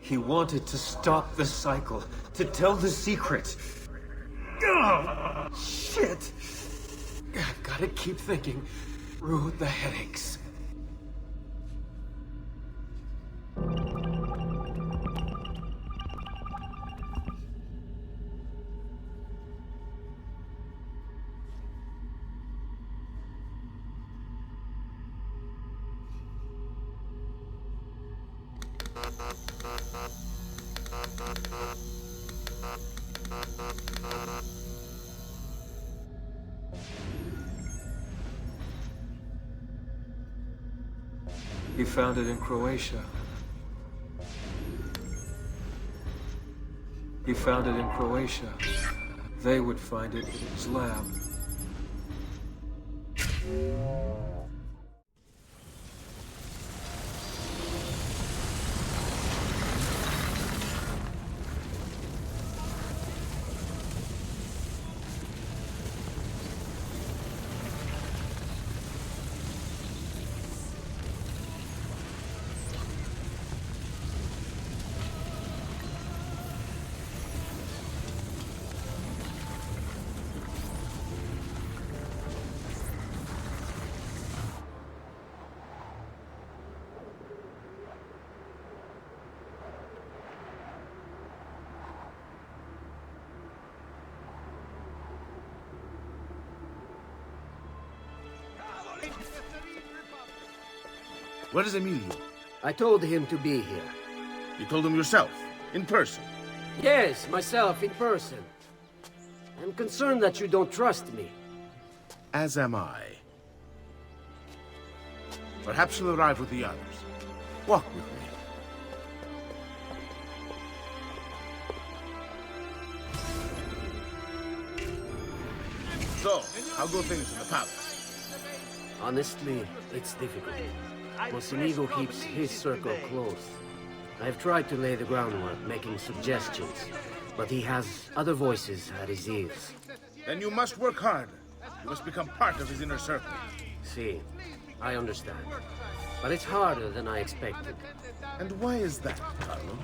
He wanted to stop the cycle, to tell the secret. Ugh, shit! Gotta keep thinking through the headaches. He found it in Croatia. He found it in Croatia. They would find it in his lab. Where is Emilio? I told him to be here. You told him yourself, in person? Yes, myself, in person. I'm concerned that you don't trust me. As am I. Perhaps he'll arrive with the others. Walk with me. So, how go things in the palace? Honestly, it's difficult. Mocenigo keeps his circle close. I've tried to lay the groundwork, making suggestions, but he has other voices at his ears. Then you must work hard. You must become part of his inner circle. See, I understand. But it's harder than I expected. And why is that, Carlo?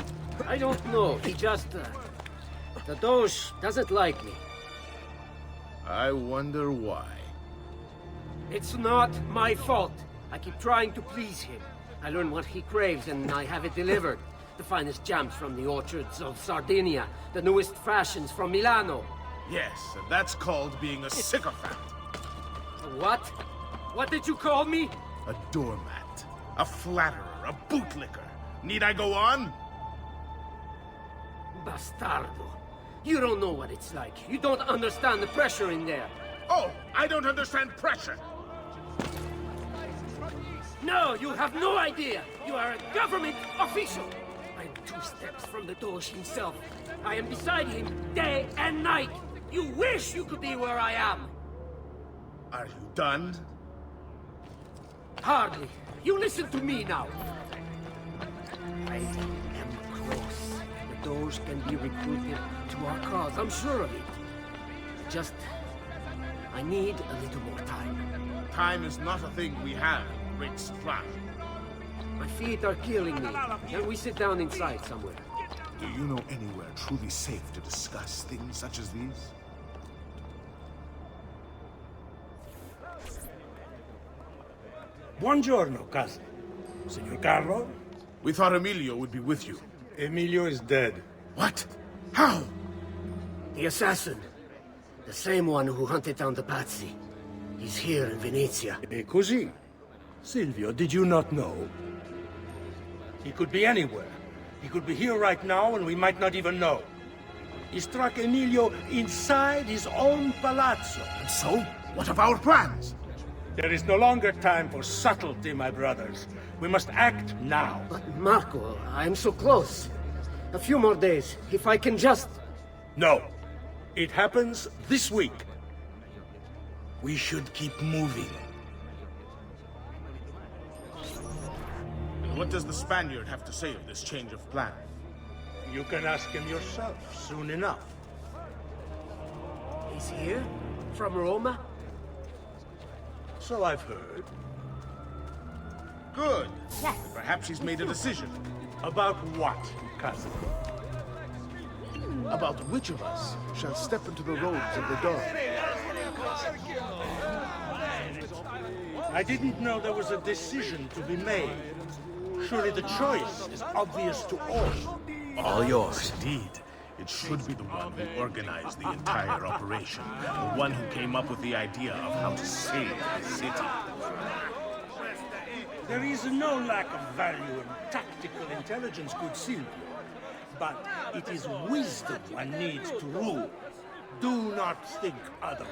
I don't know, he just... the Doge doesn't like me. I wonder why. It's not my fault. I keep trying to please him. I learn what he craves and I have it delivered. The finest jams from the orchards of Sardinia, the newest fashions from Milano. Yes, and that's called being a sycophant. What? What did you call me? A doormat, a flatterer, a bootlicker. Need I go on? Bastardo. You don't know what it's like. You don't understand the pressure in there. Oh, I don't understand pressure. No, you have no idea. You are a government official. I am 2 steps from the Doge himself. I am beside him day and night. You wish you could be where I am. Are you done? Hardly. You listen to me now. I am close. The Doge can be recruited to our cause. I'm sure of it. Just... I need a little more time. Time is not a thing we have in great supply. My feet are killing me. Can we sit down inside somewhere? Do you know anywhere truly safe to discuss things such as these? Buongiorno, cousin. Signor Carlo? We thought Emilio would be with you. Emilio is dead. What? How? The assassin. The same one who hunted down the Pazzi. He's here in Venezia. E così? Silvio, did you not know? He could be anywhere. He could be here right now and we might not even know. He struck Emilio inside his own palazzo. And so, what of our plans? There is no longer time for subtlety, my brothers. We must act now. But Marco, I'm so close. A few more days, if I can just... No. It happens this week. We should keep moving. And what does the Spaniard have to say of this change of plan? You can ask him yourself soon enough. He's here? From Roma? So I've heard. Good. Perhaps he's made a decision. About what, cousin? About which of us shall step into the robes of the Doge? I didn't know there was a decision to be made. Surely the choice is obvious to all. All yours. Indeed. It should be the one who organized the entire operation. The one who came up with the idea of how to save the city. There is no lack of value in tactical intelligence, good Silvio. But it is wisdom one needs to rule. Do not think otherwise.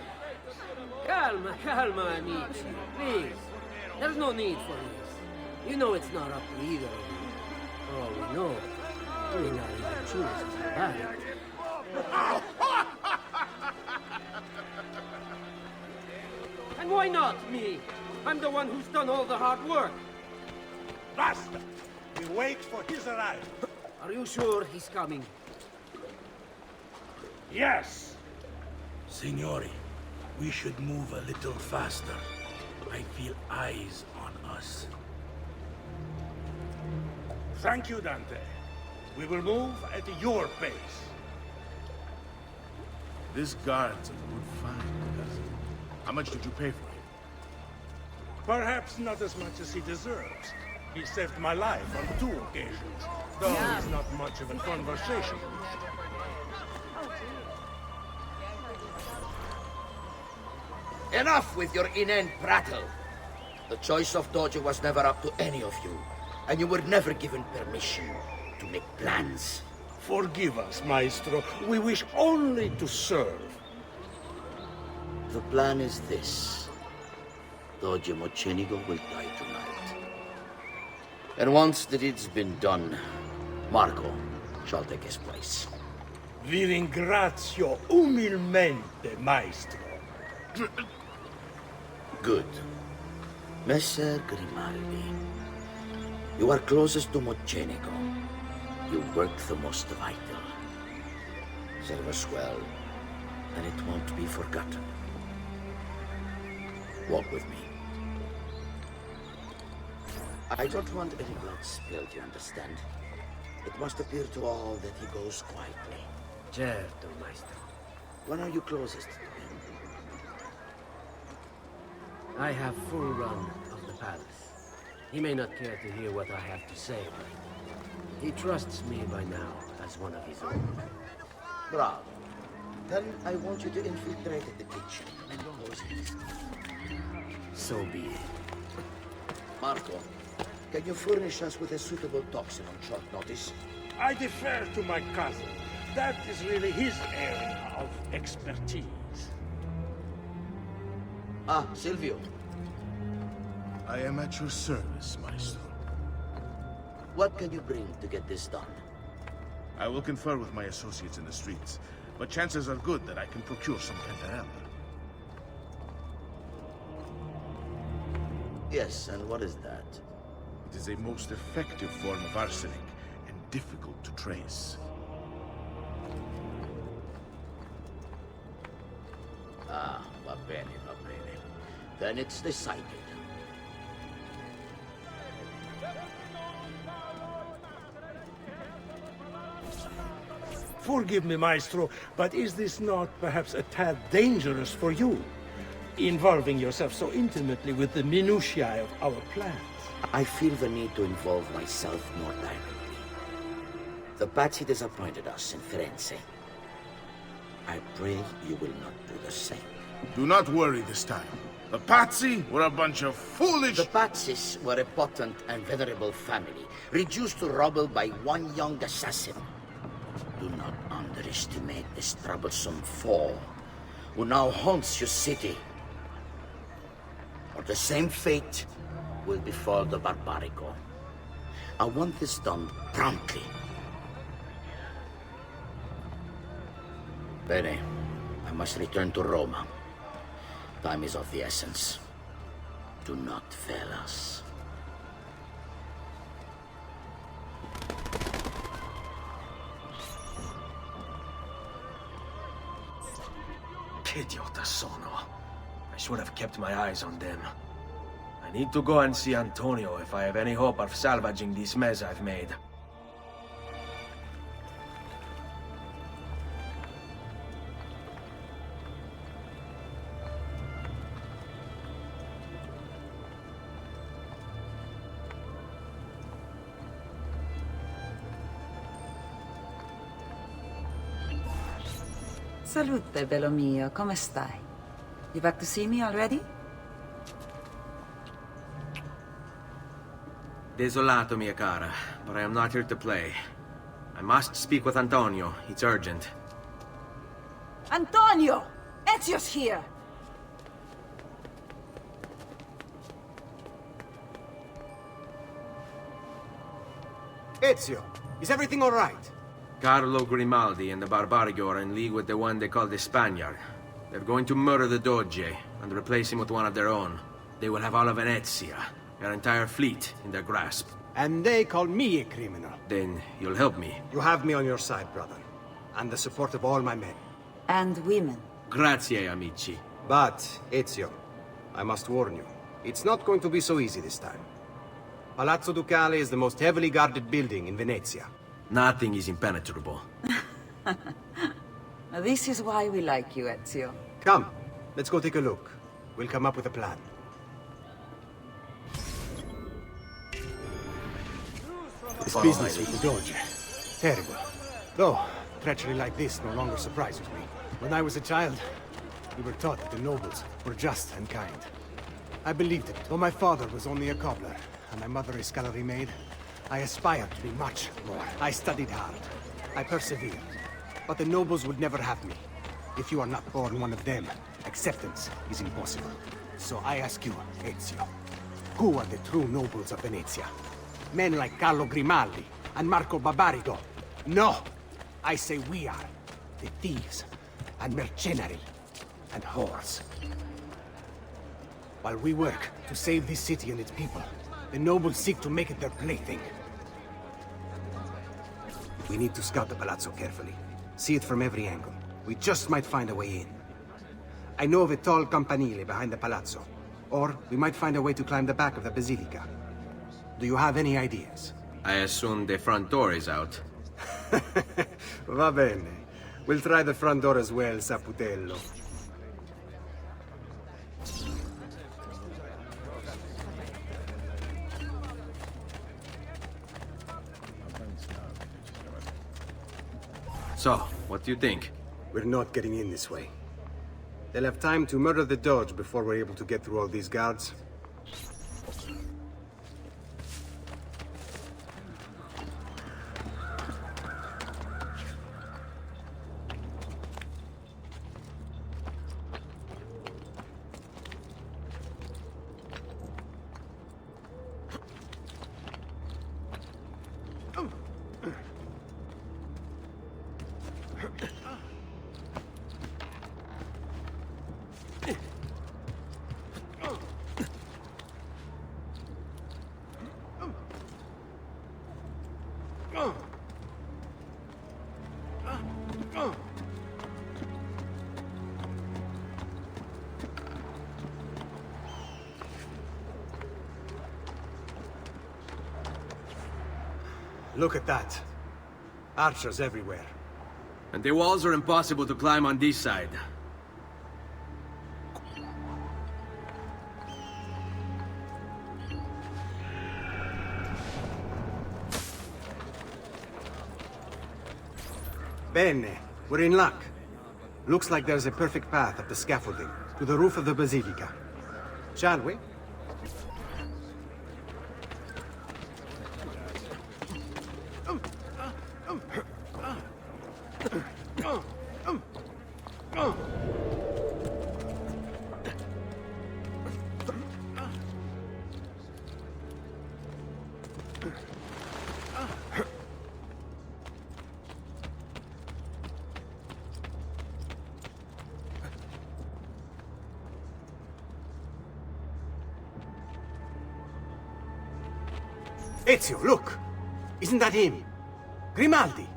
Calma, calma, amici. Please. There's no need for this. You know it's not up to either of you. For all we know, we may not even choose to survive it. And why not me? I'm the one who's done all the hard work. Basta! We wait for his arrival. Are you sure he's coming? Yes! Signori, we should move a little faster. I feel eyes on us. Thank you, Dante. We will move at your pace. This guard's a good find, cousin. How much did you pay for him? Perhaps not as much as he deserves. He saved my life on 2 occasions, though he's not much of a conversationalist. Enough with your inane prattle. The choice of Doge was never up to any of you, and you were never given permission to make plans. Forgive us, Maestro. We wish only to serve. The plan is this. Doge Mocenigo will die tonight. And once the deed's been done, Marco shall take his place. Vi ringrazio umilmente, Maestro. Good. Messer Grimaldi, you are closest to Mocenigo. You work the most vital. Serve us well, and it won't be forgotten. Walk with me. I don't want any blood spilled, you understand? It must appear to all that he goes quietly. Certo, Maestro. When are you closest to him? I have full run of the palace. He may not care to hear what I have to say, but he trusts me by now as one of his own. Bravo. Then I want you to infiltrate the kitchen and close it. So be it. Marco, can you furnish us with a suitable toxin on short notice? I defer to my cousin. That is really his area of expertise. Ah, Silvio. I am at your service, Maestro. What can you bring to get this done? I will confer with my associates in the streets, but chances are good that I can procure some cantarella. Yes, and what is that? It is a most effective form of arsenic, and difficult to trace. Ah, va bene, va bene. Then it's decided. Forgive me, Maestro, but is this not perhaps a tad dangerous for you? Involving yourself so intimately with the minutiae of our plans. I feel the need to involve myself more directly. The Pazzi disappointed us in Firenze. I pray you will not do the same. Do not worry this time. The Pazzi were a bunch of foolish... The Pazzis were a potent and venerable family, reduced to rubble by one young assassin. Do not underestimate this troublesome foe, who now haunts your city. Or the same fate will befall the Barbarico. I want this done promptly. Bene, I must return to Roma. Time is of the essence. Do not fail us. Idiota sono. I should have kept my eyes on them. I need to go and see Antonio if I have any hope of salvaging this mess I've made. Salute, bello mio. Come stai? You back to see me already? Desolato, mia cara, but I am not here to play. I must speak with Antonio. It's urgent. Antonio! Ezio's here! Ezio, is everything all right? Carlo Grimaldi and the Barbarigo are in league with the one they call the Spaniard. They're going to murder the Doge and replace him with one of their own. They will have all of Venezia, their entire fleet, in their grasp. And they call me a criminal. Then you'll help me. You have me on your side, brother. And the support of all my men. And women. Grazie, amici. But, Ezio, I must warn you. It's not going to be so easy this time. Palazzo Ducale is the most heavily guarded building in Venezia. Nothing is impenetrable. This is why we like you, Ezio. Come, let's go take a look. We'll come up with a plan. This business with the Doge. Terrible. Though, treachery like this no longer surprises me. When I was a child, we were taught that the nobles were just and kind. I believed it, though my father was only a cobbler, and my mother a scullery maid. I aspired to be much more. I studied hard. I persevered. But the nobles would never have me. If you are not born one of them, acceptance is impossible. So I ask you, Ezio, who are the true nobles of Venezia? Men like Carlo Grimaldi and Marco Barbarigo? No! I say we are. The thieves and mercenary and whores. While we work to save this city and its people, the nobles seek to make it their plaything. We need to scout the palazzo carefully. See it from every angle. We just might find a way in. I know of a tall campanile behind the palazzo. Or we might find a way to climb the back of the basilica. Do you have any ideas? I assume the front door is out. Va bene. We'll try the front door as well, Saputello. So, what do you think? We're not getting in this way. They'll have time to murder the Doge before we're able to get through all these guards. Look at that. Archers everywhere. And the walls are impossible to climb on this side. Bene. We're in luck. Looks like there's a perfect path up the scaffolding to the roof of the basilica. Shall we? Ezio, look! Isn't that him? Grimaldi!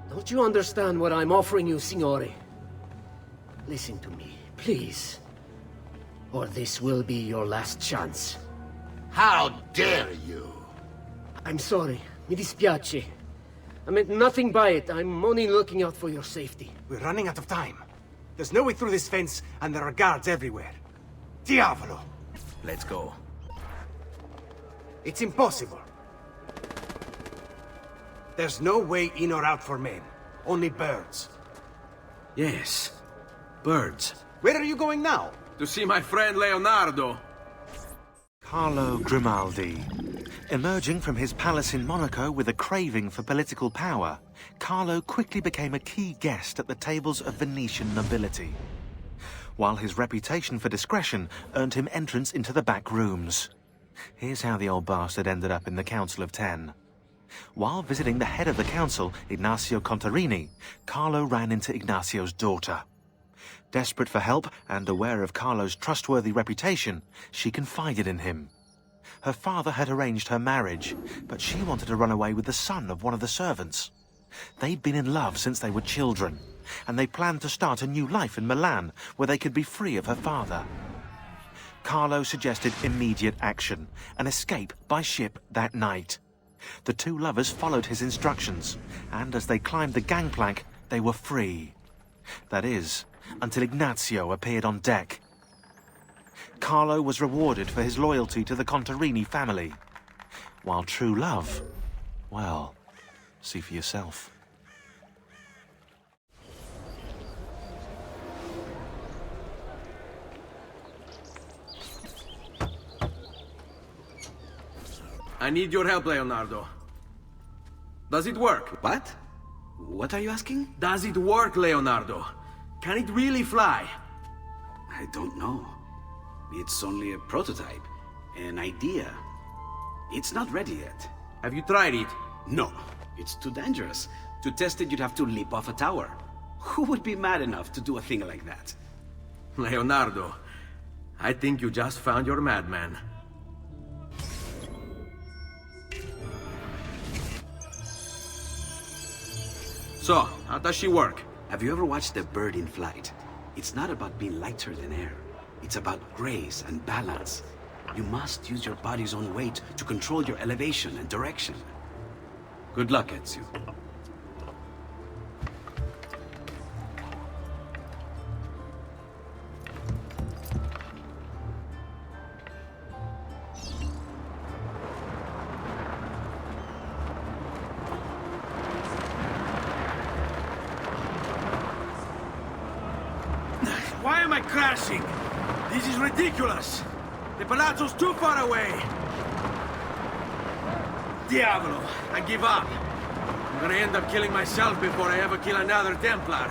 Don't you understand what I'm offering you, Signore? Listen to me, please. Or this will be your last chance. How dare you? I'm sorry. Mi dispiace. I meant nothing by it. I'm only looking out for your safety. We're running out of time. There's no way through this fence, and there are guards everywhere. Diavolo! Let's go. It's impossible. There's no way in or out for men. Only birds. Yes, Birds. Where are you going now? To see my friend Leonardo. Carlo Grimaldi. Emerging from his palace in Monaco with a craving for political power, Carlo quickly became a key guest at the tables of Venetian nobility, while his reputation for discretion earned him entrance into the back rooms. Here's how the old bastard ended up in the Council of Ten. While visiting the head of the council, Ignazio Contarini, Carlo ran into Ignazio's daughter. Desperate for help and aware of Carlo's trustworthy reputation, she confided in him. Her father had arranged her marriage, but she wanted to run away with the son of one of the servants. They'd been in love since they were children, and they planned to start a new life in Milan, where they could be free of her father. Carlo suggested immediate action, an escape by ship that night. The two lovers followed his instructions, and as they climbed the gangplank, they were free. That is, until Ignazio appeared on deck. Carlo was rewarded for his loyalty to the Contarini family, while true love, well, see for yourself. I need your help, Leonardo. Does it work? What? What are you asking? Does it work, Leonardo? Can it really fly? I don't know. It's only a prototype, an idea. It's not ready yet. Have you tried it? No, it's too dangerous. To test it, you'd have to leap off a tower. Who would be mad enough to do a thing like that? Leonardo, I think you just found your madman. So, how does she work? Have you ever watched a bird in flight? It's not about being lighter than air. It's about grace and balance. You must use your body's own weight to control your elevation and direction. Good luck, Ezio. Why am I crashing? This is ridiculous. The palazzo's too far away. Diavolo, I give up. I'm gonna end up killing myself before I ever kill another Templar.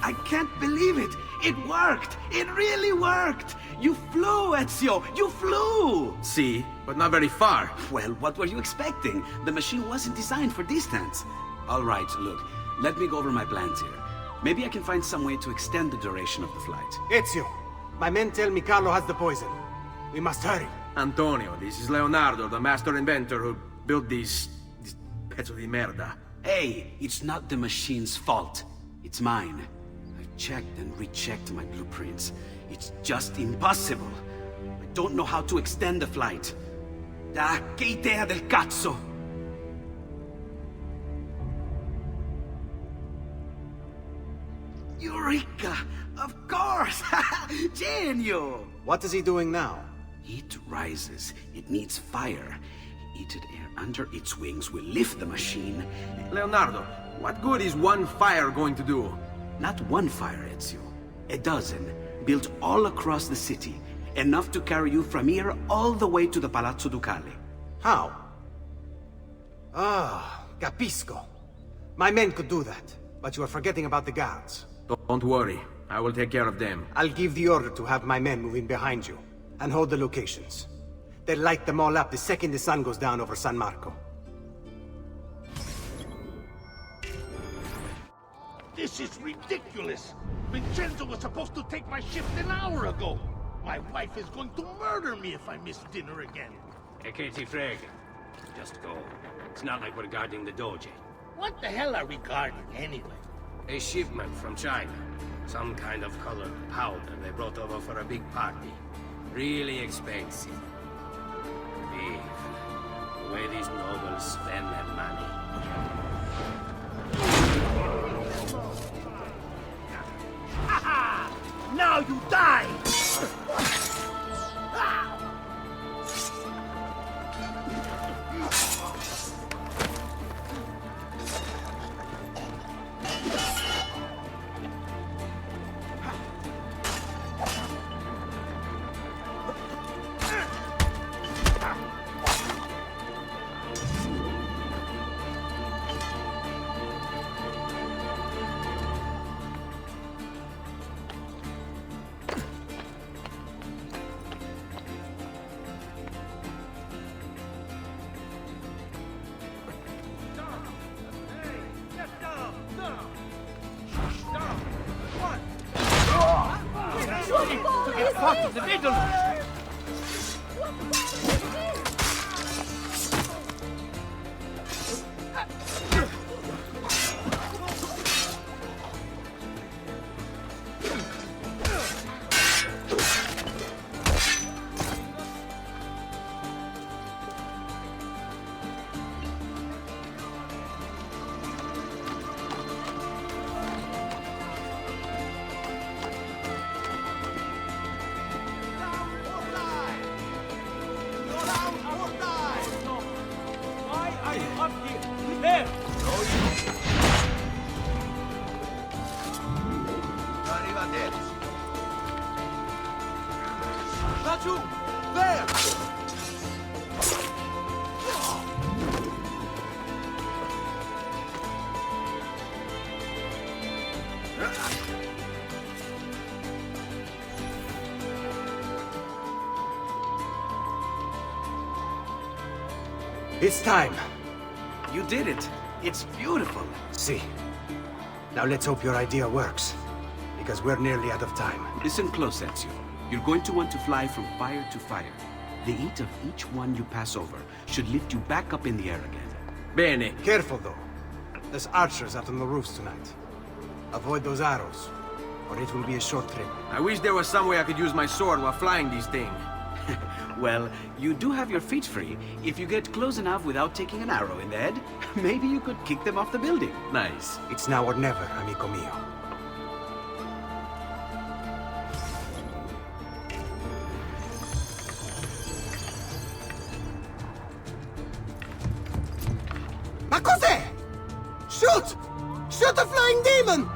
I can't believe it! It worked! It really worked! You flew, Ezio! You flew! See, but not very far. Well, what were you expecting? The machine wasn't designed for distance. All right, look, let me go over my plans here. Maybe I can find some way to extend the duration of the flight. Ezio, my men tell me Carlo has the poison. We must hurry. Antonio, this is Leonardo, the master inventor who built these pezzo di merda. Hey, it's not the machine's fault. It's mine. I've checked and rechecked my blueprints. It's just impossible. I don't know how to extend the flight. Ah, che idea del cazzo! Eureka! Of course! Genio! What is he doing now? It rises. It needs fire. Heated air under its wings will lift the machine. Leonardo, what good is one fire going to do? Not one fire, Ezio. A dozen, built all across the city. Enough to carry you from here all the way to the Palazzo Ducale. How? Ah, capisco. My men could do that, but you are forgetting about the guards. Don't worry, I will take care of them. I'll give the order to have my men move in behind you, and hold the locations. They'll light them all up the second the sun goes down over San Marco. This is ridiculous! Vincenzo was supposed to take my shift an hour ago! My wife is going to murder me if I miss dinner again! E che ti frega? Just go. It's not like we're guarding the Doge. What the hell are we guarding anyway? A shipment from China. Some kind of colored powder they brought over for a big party. Really expensive. Beef. The way these nobles spend their money. Now you die! It's time. You did it. It's beautiful. See. Now let's hope your idea works. Because we're nearly out of time. Listen close, Ezio. You're going to want to fly from fire to fire. The heat of each one you pass over should lift you back up in the air again. Bene. Careful, though. There's archers out on the roofs tonight. Avoid those arrows, or it will be a short trip. I wish there was some way I could use my sword while flying these things. Well, you do have your feet free. If you get close enough without taking an arrow in the head, maybe you could kick them off the building. Nice. It's now or never, amico mio. Ma cos'è? Shoot! Shoot the flying demon!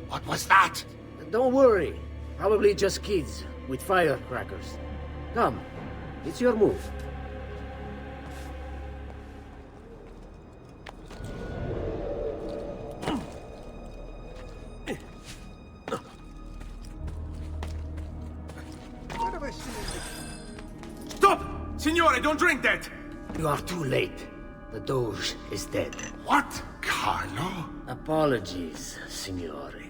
What was that? Don't worry. Probably just kids with firecrackers. Come, it's your move. Stop! Signore, don't drink that! You are too late. The Doge is dead. What? Carlo? Apologies, Signore.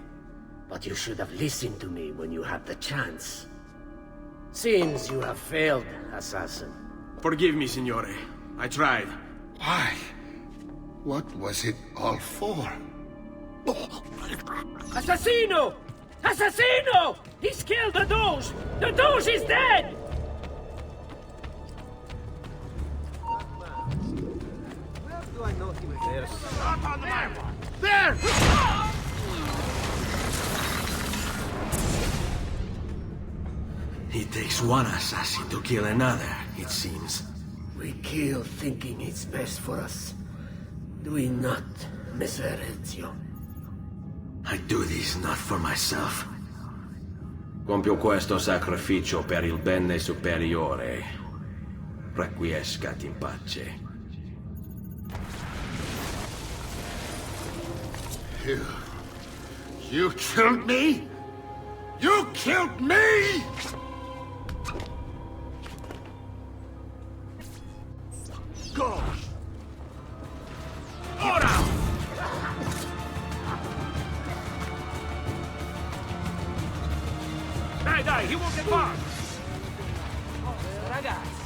But you should have listened to me when you had the chance. Seems you have failed, assassin. Forgive me, Signore. I tried. Why? What was it all for? Assassino! Assassino! He's killed the Doge! The Doge is dead! Where do I know him? Not on my one. There! It takes one assassin to kill another, it seems. We kill thinking it's best for us. Do we not, Messer Ezio? I do this not for myself. Compio questo sacrificio per il bene superiore. Requiescat in pace. You killed me? You killed me?! Go! Ora! Dai, he won't get far! Ragazzi!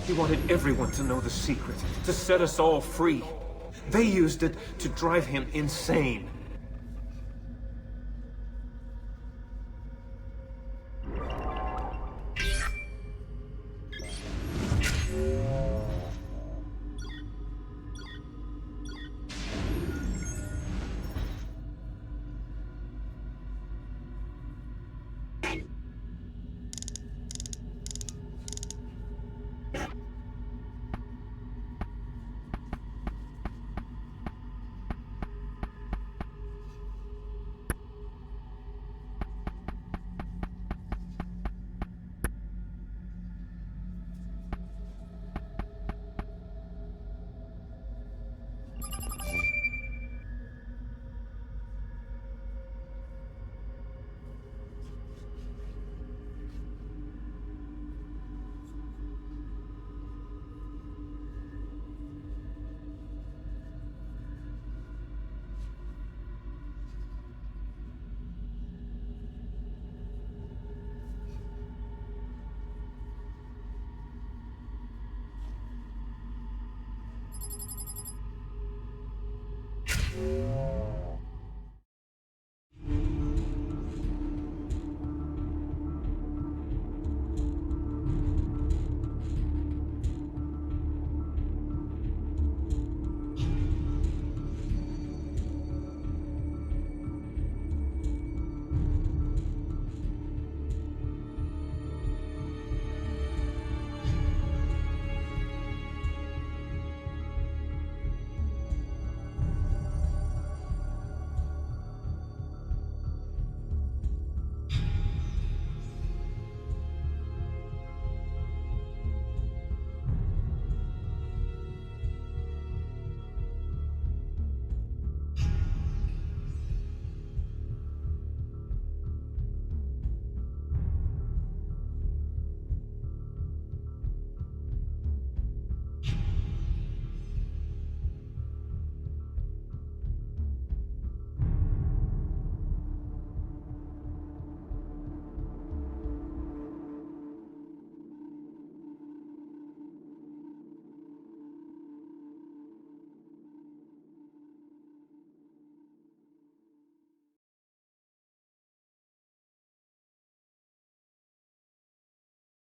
He wanted everyone to know the secret, to set us all free. They used it to drive him insane.